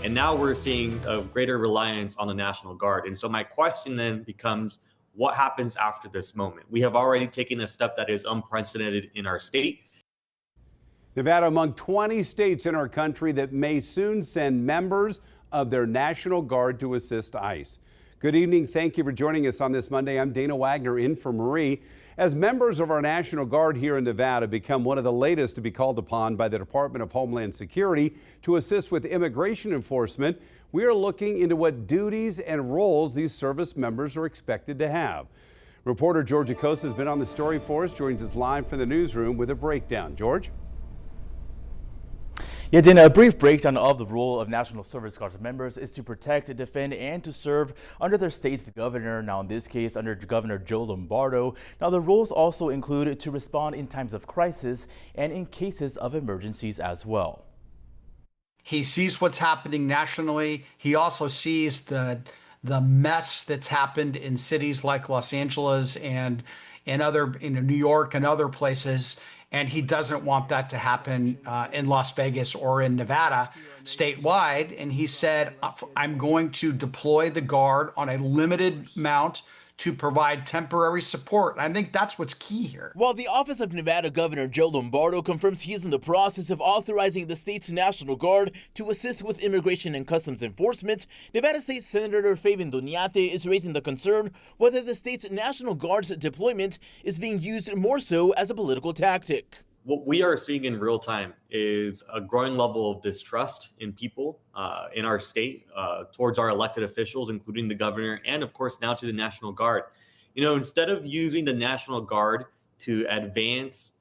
And now we're seeing a greater reliance on the National Guard. And so my question then becomes, what happens after this moment? We have already taken a step that is unprecedented in our state. Nevada among 20 states in our country that may soon send members of their National Guard to assist ICE. Good evening. Thank you for joining us on this Monday. I'm Dana Wagner in for Marie. As members of our National Guard here in Nevada become one of the latest to be called upon by the Department of Homeland Security to assist with immigration enforcement, we are looking into what duties and roles these service members are expected to have. Reporter George Acosta has been on the story for us, joins us live from the newsroom with a breakdown. George? Yeah, Dana, a brief breakdown of the role of National Service Guard members is to protect, defend, and to serve under their state's governor. Now, in this case, under Governor Joe Lombardo. Now, the roles also include to respond in times of crisis and in cases of emergencies as well. He sees what's happening nationally. He also sees the mess that's happened in cities like Los Angeles and other, New York and other places. And he doesn't want that to happen in Las Vegas or in Nevada statewide. And he said, I'm going to deploy the Guard on a limited amount to provide temporary support. I think that's what's key here. While the office of Nevada Governor Joe Lombardo confirms he is in the process of authorizing the state's National Guard to assist with immigration and customs enforcement, Nevada State Senator Fabian Doñate is raising the concern whether the state's National Guard's deployment is being used more so as a political tactic. What we are seeing in real time is a growing level of distrust in people in our state towards our elected officials, including the governor, and of course now to the National Guard. Instead of using the National Guard to advance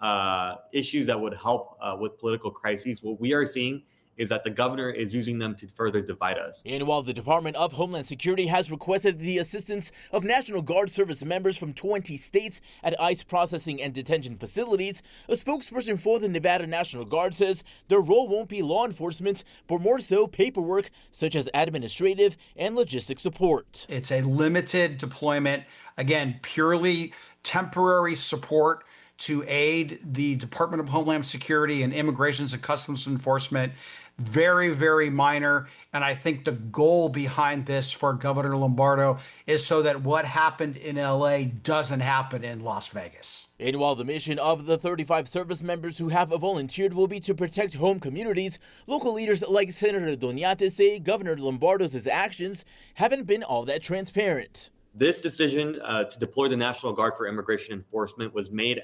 issues that would help with political crises, what we are seeing is that the governor is using them to further divide us. And while the Department of Homeland Security has requested the assistance of National Guard service members from 20 states at ICE processing and detention facilities, a spokesperson for the Nevada National Guard says their role won't be law enforcement, but more so paperwork such as administrative and logistic support. It's a limited deployment, again, purely temporary support to aid the Department of Homeland Security and Immigration and Customs Enforcement. Very, very minor. And I think the goal behind this for Governor Lombardo is so that what happened in LA doesn't happen in Las Vegas. And while the mission of the 35 service members who have volunteered will be to protect home communities, local leaders like Senator Doñate say Governor Lombardo's actions haven't been all that transparent. This decision to deploy the National Guard for immigration enforcement was made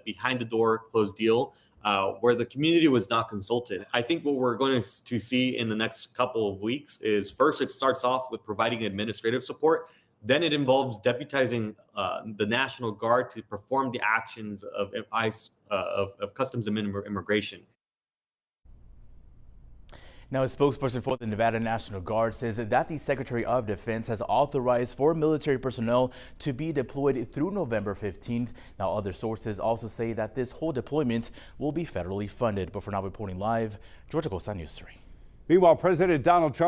behind the door, closed deal, where the community was not consulted. I think what we're going to see in the next couple of weeks is first it starts off with providing administrative support. Then it involves deputizing the National Guard to perform the actions of ICE, of Customs and Immigration. Now, a spokesperson for the Nevada National Guard says that the Secretary of Defense has authorized for military personnel to be deployed through November 15th. Now, other sources also say that this whole deployment will be federally funded. But for now, reporting live, George Acosta, News 3. Meanwhile, President Donald Trump